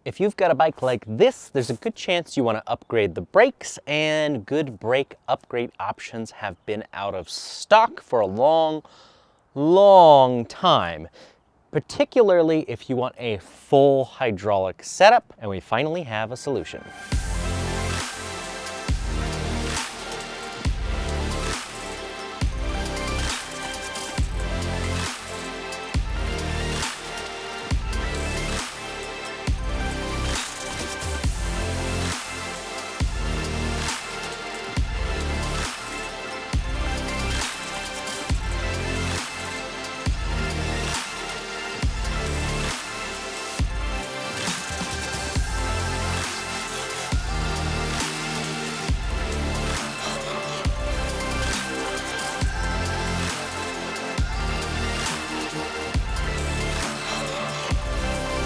If you've got a bike like this, there's a good chance you want to upgrade the brakes, and good brake upgrade options have been out of stock for a long time, particularly if you want a full hydraulic setup, and we finally have a solution.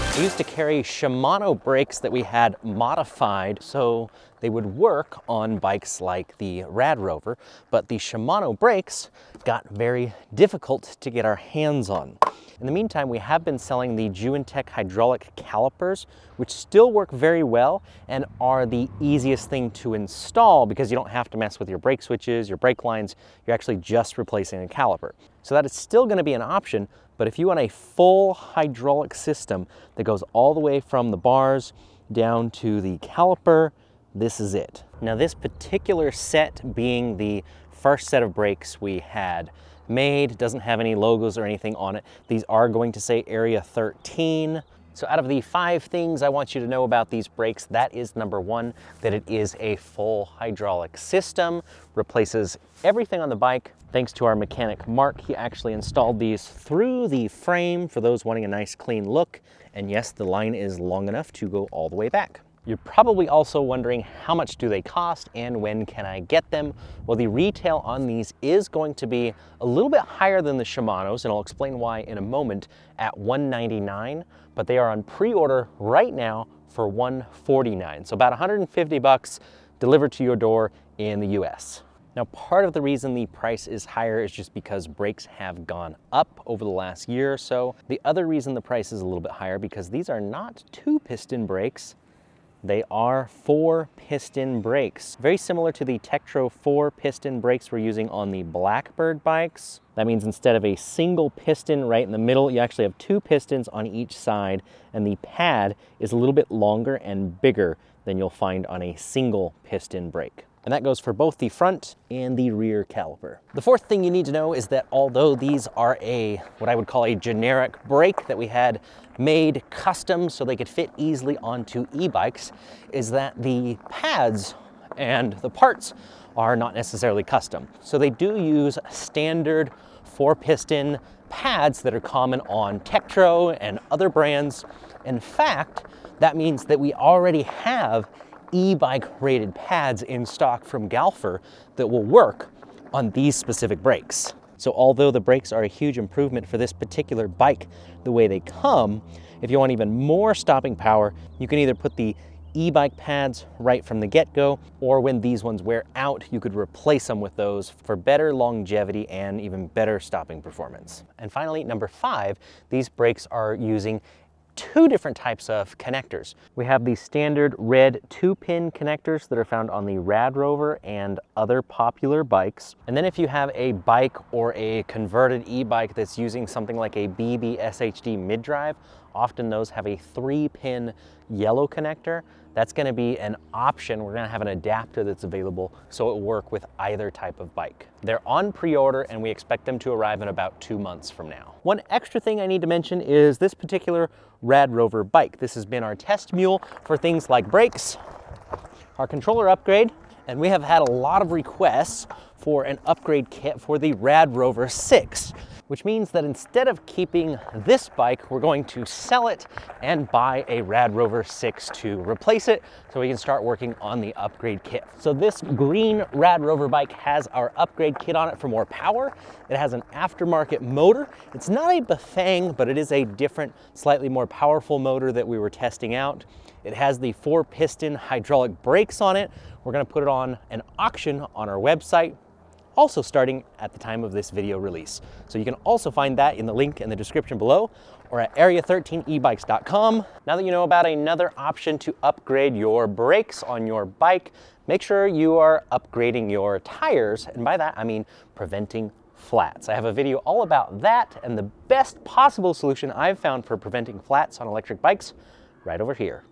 I used to carry Shimano brakes that we had modified so they would work on bikes like the Rad Rover, but the Shimano brakes got very difficult to get our hands on. In the meantime, we have been selling the Tech hydraulic calipers, which still work very well and are the easiest thing to install because you don't have to mess with your brake switches, your brake lines. You're actually just replacing a caliper. So that is still going to be an option, but if you want a full hydraulic system that goes all the way from the bars down to the caliper, this is it. Now, this particular set being the first set of brakes we had made, doesn't have any logos or anything on it. These are going to say Area 13. So out of the 5 things I want you to know about these brakes, that is number 1, that it is a full hydraulic system, replaces everything on the bike. Thanks to our mechanic Mark, he actually installed these through the frame for those wanting a nice clean look. And yes, the line is long enough to go all the way back. You're probably also wondering, how much do they cost and when can I get them? Well, the retail on these is going to be a little bit higher than the Shimano's, and I'll explain why in a moment, at $199, but they are on pre-order right now for $149. So about 150 bucks delivered to your door in the US. Now, part of the reason the price is higher is just because brakes have gone up over the last year or so. The other reason the price is a little bit higher because these are not 2-piston brakes. They are 4-piston brakes, very similar to the Tektro 4-piston brakes we're using on the Blackbird bikes. That means instead of a single piston right in the middle, you actually have 2 pistons on each side, and the pad is a little bit longer and bigger than you'll find on a single piston brake. And that goes for both the front and the rear caliper. The fourth thing you need to know is that although these are what I would call a generic brake that we had made custom so they could fit easily onto e-bikes, is that the pads and the parts are not necessarily custom. So they do use standard 4-piston pads that are common on Tektro and other brands. In fact, that means that we already have e-bike rated pads in stock from Galfer that will work on these specific brakes. So although the brakes are a huge improvement for this particular bike the way they come, if you want even more stopping power, you can either put the e-bike pads right from the get-go, or when these ones wear out, you could replace them with those for better longevity and even better stopping performance. And finally, number 5, these brakes are using 2 different types of connectors. We have the standard red 2-pin connectors that are found on the Rad Rover and other popular bikes. And then if you have a bike or a converted e-bike that's using something like a BB SHD mid-drive, often those have a 3-pin yellow connector. That's going to be an option. We're going to have an adapter that's available so it will work with either type of bike. They're on pre-order and we expect them to arrive in about 2 months from now. One extra thing I need to mention is this particular Rad Rover bike. This has been our test mule for things like brakes, our controller upgrade, and we have had a lot of requests for an upgrade kit for the Rad Rover 6. Which means that instead of keeping this bike, we're going to sell it and buy a Rad Rover 6 to replace it so we can start working on the upgrade kit. So this green Rad Rover bike has our upgrade kit on it for more power. It has an aftermarket motor. It's not a Bafang, but it is a different, slightly more powerful motor that we were testing out. It has the 4-piston hydraulic brakes on it. We're going to put it on an auction on our website, also starting at the time of this video release. So you can also find that in the link in the description below, or at area13ebikes.com. Now that you know about another option to upgrade your brakes on your bike, make sure you are upgrading your tires, and by that I mean preventing flats. I have a video all about that and the best possible solution I've found for preventing flats on electric bikes right over here.